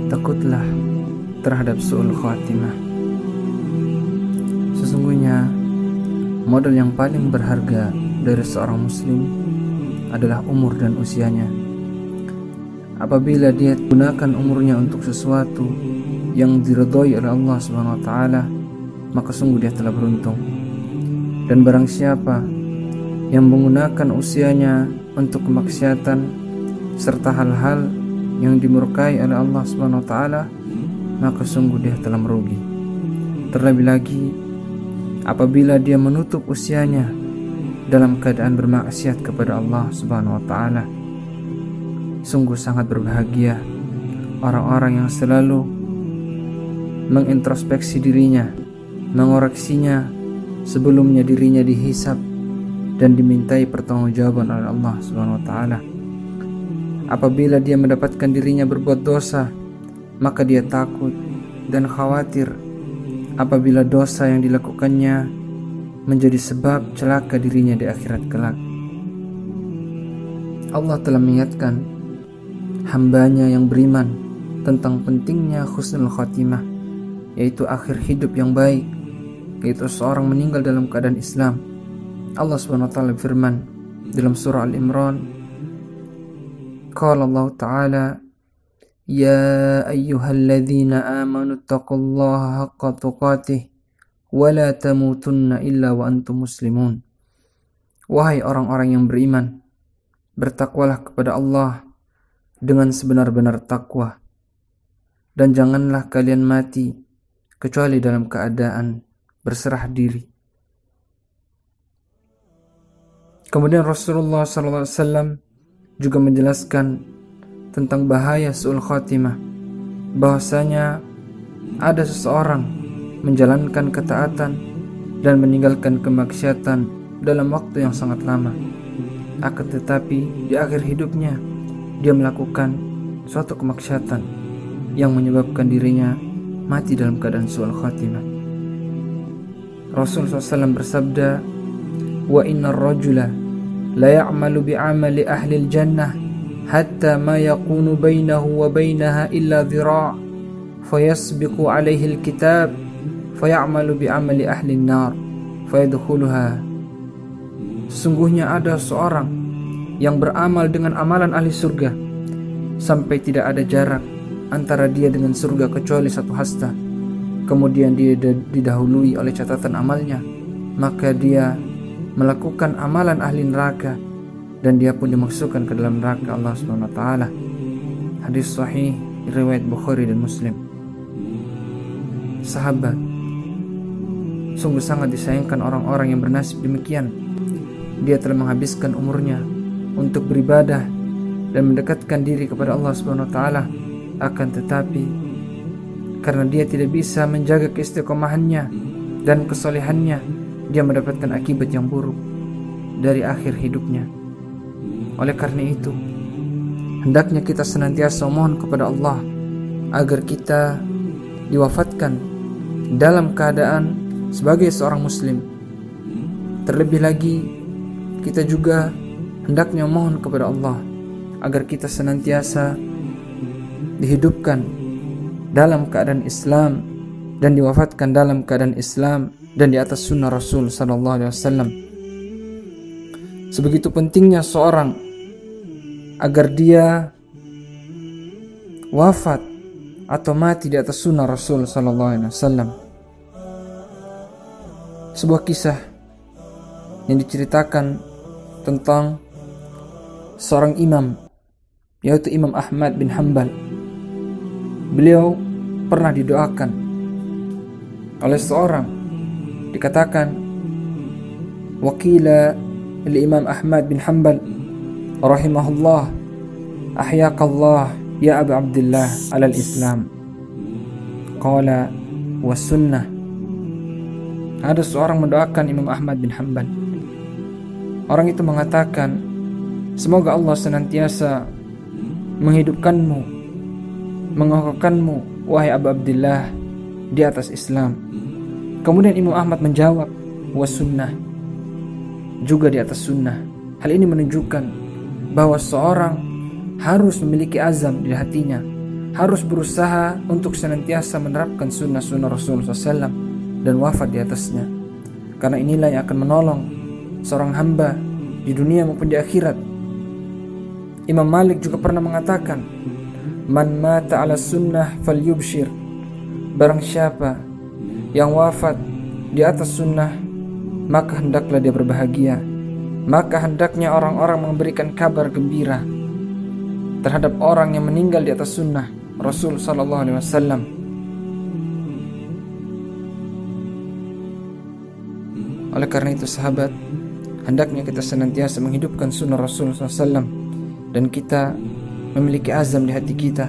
Takutlah terhadap su'ul khatimah. Sesungguhnya modal yang paling berharga dari seorang muslim adalah umur dan usianya. Apabila dia gunakan umurnya untuk sesuatu yang diridhai oleh Allah Subhanahu wa taala, maka sungguh dia telah beruntung. Dan barang siapa yang menggunakan usianya untuk kemaksiatan serta hal-hal yang dimurkai oleh Allah Subhanahu wa taala, maka sungguh dia telah merugi. Terlebih lagi apabila dia menutup usianya dalam keadaan bermaksiat kepada Allah Subhanahu wa taala. Sungguh sangat berbahagia orang-orang yang selalu mengintrospeksi dirinya, mengoreksinya sebelumnya dirinya dihisab dan dimintai pertanggungjawaban oleh Allah Subhanahu wa taala. Apabila dia mendapatkan dirinya berbuat dosa, maka dia takut dan khawatir apabila dosa yang dilakukannya menjadi sebab celaka dirinya di akhirat kelak. Allah telah mengingatkan hambanya yang beriman tentang pentingnya husnul khatimah, yaitu akhir hidup yang baik, yaitu seorang meninggal dalam keadaan Islam. Allah Subhanahu wa taala berfirman dalam surah Al-Imran, qala Allah Ta'ala, ya ayyuhalladzina amanu taqullaha haqqa tuqatih wa la tamutunna illa wa antum muslimun. Wahai orang-orang yang beriman, bertakwalah kepada Allah dengan sebenar-benar takwa, dan janganlah kalian mati kecuali dalam keadaan berserah diri. Kemudian Rasulullah SAW juga menjelaskan tentang bahaya su'ul khatimah, bahwasanya ada seseorang menjalankan ketaatan dan meninggalkan kemaksiatan dalam waktu yang sangat lama, akan tetapi di akhir hidupnya dia melakukan suatu kemaksiatan yang menyebabkan dirinya mati dalam keadaan su'ul khatimah. Rasulullah SAW bersabda, wa innar rajula la ya'malu bi'amali ahli al-jannah hatta ma yakunu bainahu wa bainaha illa dhira' fayasbiqu alaihi al-kitab fayamalu bi'amali ahli an-nar fayadkhuluha. Sesungguhnya ada seorang yang beramal dengan amalan ahli surga sampai tidak ada jarak antara dia dengan surga kecuali satu hasta. Kemudian dia didahului oleh catatan amalnya, maka dia melakukan amalan ahli neraka dan dia pun dimasukkan ke dalam neraka Allah Subhanahu wa taala. Hadis sahih riwayat Bukhari dan Muslim. Sahabat, sungguh sangat disayangkan orang-orang yang bernasib demikian. Dia telah menghabiskan umurnya untuk beribadah dan mendekatkan diri kepada Allah Subhanahu wa taala, akan tetapi karena dia tidak bisa menjaga keistiqomahannya dan kesolehannya, dia mendapatkan akibat yang buruk dari akhir hidupnya. Oleh karena itu, hendaknya kita senantiasa mohon kepada Allah agar kita diwafatkan dalam keadaan sebagai seorang muslim. Terlebih lagi, kita juga hendaknya mohon kepada Allah agar kita senantiasa dihidupkan dalam keadaan Islam dan diwafatkan dalam keadaan Islam dan di atas sunnah Rasul sallallahu alaihi wasallam. Sebegitu pentingnya seorang agar dia wafat atau mati di atas sunnah Rasul sallallahu alaihi wasallam. Sebuah kisah yang diceritakan tentang seorang imam, yaitu Imam Ahmad bin Hanbal. Beliau pernah didoakan oleh seorang, dikatakan wakila Imam Ahmad bin Hanbal rahimahullah, ahyaqallah ya Abu Abdullah alal Islam, qala was sunnah. Ada seorang mendoakan Imam Ahmad bin Hanbal, Orang itu mengatakan, semoga Allah senantiasa menghidupkanmu, mengokohkanmu, wahai Abu Abdillah, di atas Islam. Kemudian Imam Ahmad menjawab, was sunnah, juga di atas sunnah. Hal ini menunjukkan bahwa seorang harus memiliki azam di hatinya, harus berusaha untuk senantiasa menerapkan sunnah-sunnah Rasulullah SAW dan wafat di atasnya. Karena inilah yang akan menolong seorang hamba di dunia maupun di akhirat. Imam Malik juga pernah mengatakan, man mata ala sunnah falyubshir, barang siapa yang wafat di atas sunnah, maka hendaklah dia berbahagia. Maka hendaknya orang-orang memberikan kabar gembira terhadap orang yang meninggal di atas sunnah Rasul sallallahu alaihi wasallam. Oleh karena itu sahabat, hendaknya kita senantiasa menghidupkan sunnah Rasul sallallahu alaihi wasallam, dan kita memiliki azam di hati kita.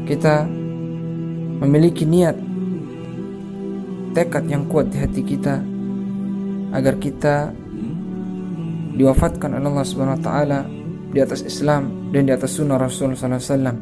Kita memiliki niat, tekad yang kuat di hati kita agar kita diwafatkan oleh Allah Subhanahu wa taala di atas Islam dan di atas sunnah Rasul sallallahu alaihi wasallam.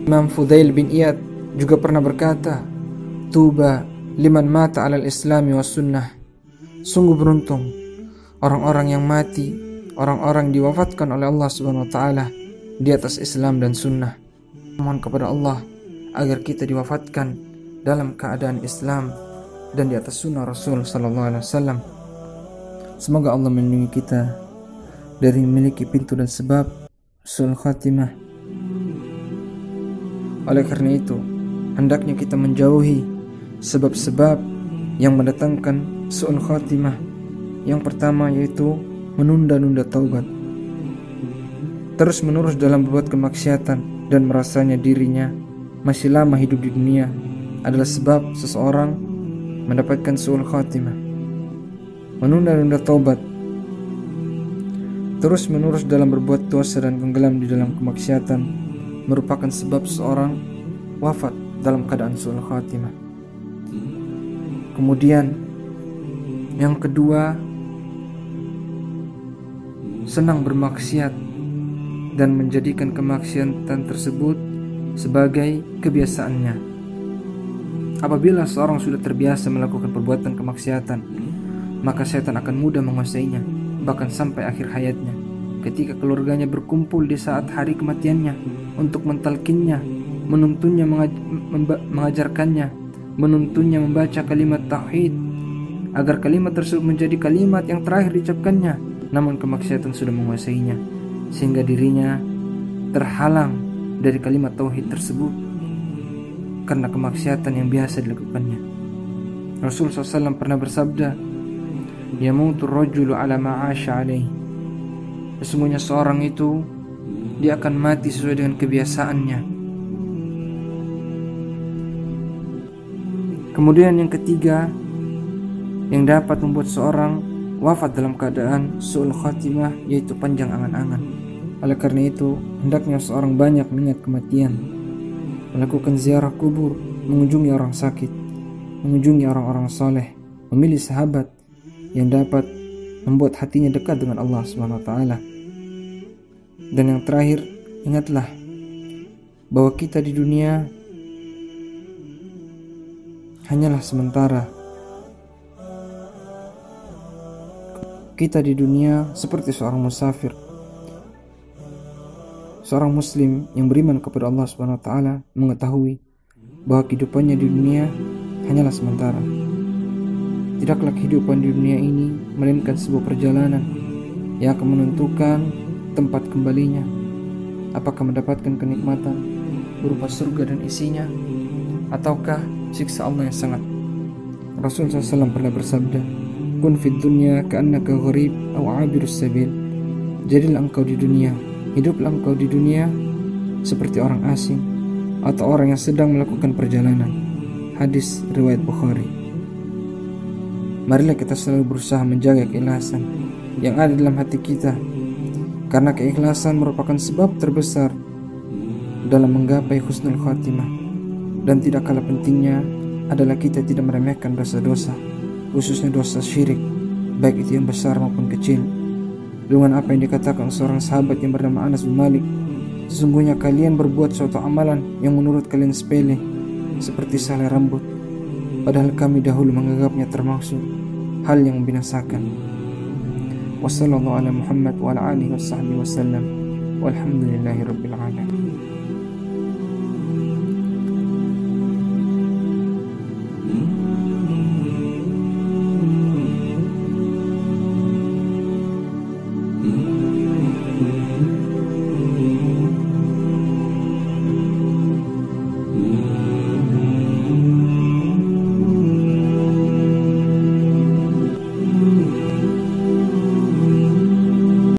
Imam Fudail bin Iyad juga pernah berkata, tuba liman mata 'alal islami was sunnah. Sungguh beruntung orang-orang yang mati, orang-orang diwafatkan oleh Allah Subhanahu wa taala di atas Islam dan sunnah. Mohon kepada Allah agar kita diwafatkan dalam keadaan Islam dan di atas sunnah Rasul sallallahu alaihi wasallam. Semoga Allah melindungi kita dari memiliki pintu dan sebab su'ul khatimah. Oleh karena itu, hendaknya kita menjauhi sebab-sebab yang mendatangkan su'ul khatimah. Yang pertama yaitu menunda-nunda taubat, terus menerus dalam berbuat kemaksiatan dan merasanya dirinya masih lama hidup di dunia adalah sebab seseorang mendapatkan su'ul khatimah. Menunda-nunda taubat, terus menerus dalam berbuat dosa dan tenggelam di dalam kemaksiatan merupakan sebab seorang wafat dalam keadaan su'ul khatimah. Kemudian yang kedua, senang bermaksiat dan menjadikan kemaksiatan tersebut sebagai kebiasaannya. Apabila seorang sudah terbiasa melakukan perbuatan kemaksiatan, maka setan akan mudah menguasainya, bahkan sampai akhir hayatnya. Ketika keluarganya berkumpul di saat hari kematiannya untuk mentalkinnya, menuntunnya mengajarkannya, menuntunnya membaca kalimat tauhid agar kalimat tersebut menjadi kalimat yang terakhir diucapkannya, namun kemaksiatan sudah menguasainya sehingga dirinya terhalang dari kalimat tauhid tersebut karena kemaksiatan yang biasa dilakukannya. Rasul SAW pernah bersabda, yamutu rajulu ala ma'asha alaih. Sesungguhnya seorang itu dia akan mati sesuai dengan kebiasaannya. Kemudian yang ketiga yang dapat membuat seorang wafat dalam keadaan su'ul khatimah yaitu panjang angan-angan. Oleh karena itu, hendaknya seorang banyak mengingat kematian, melakukan ziarah kubur, mengunjungi orang sakit, mengunjungi orang-orang soleh, memilih sahabat yang dapat membuat hatinya dekat dengan Allah Subhanahu wa taala. Dan yang terakhir, ingatlah bahwa kita di dunia hanyalah sementara. Kita di dunia seperti seorang musafir. Seorang muslim yang beriman kepada Allah Subhanahu wa taala mengetahui bahwa kehidupannya di dunia hanyalah sementara. Tidaklah kehidupan di dunia ini melainkan sebuah perjalanan yang akan menentukan tempat kembalinya, apakah mendapatkan kenikmatan berupa surga dan isinya, ataukah siksa Allah yang sangat. Rasulullah SAW pernah bersabda, kun fid dunya ka'annaka gharib aw 'abirus sabil. Jadilah engkau di dunia, hiduplah engkau di dunia seperti orang asing atau orang yang sedang melakukan perjalanan. Hadis riwayat Bukhari. Marilah kita selalu berusaha menjaga keikhlasan yang ada dalam hati kita, karena keikhlasan merupakan sebab terbesar dalam menggapai husnul khatimah. Dan tidak kalah pentingnya adalah kita tidak meremehkan dosa-dosa, khususnya dosa syirik, baik itu yang besar maupun kecil. Dengan apa yang dikatakan seorang sahabat yang bernama Anas bin Malik, sesungguhnya kalian berbuat suatu amalan yang menurut kalian sepele, seperti salai rambut, padahal kami dahulu menganggapnya termasuk hal yang membinasakan. Wassallallahu ala Muhammad wa ala alihi wasahbihi wasallam, walhamdulillahi rabbil alamin.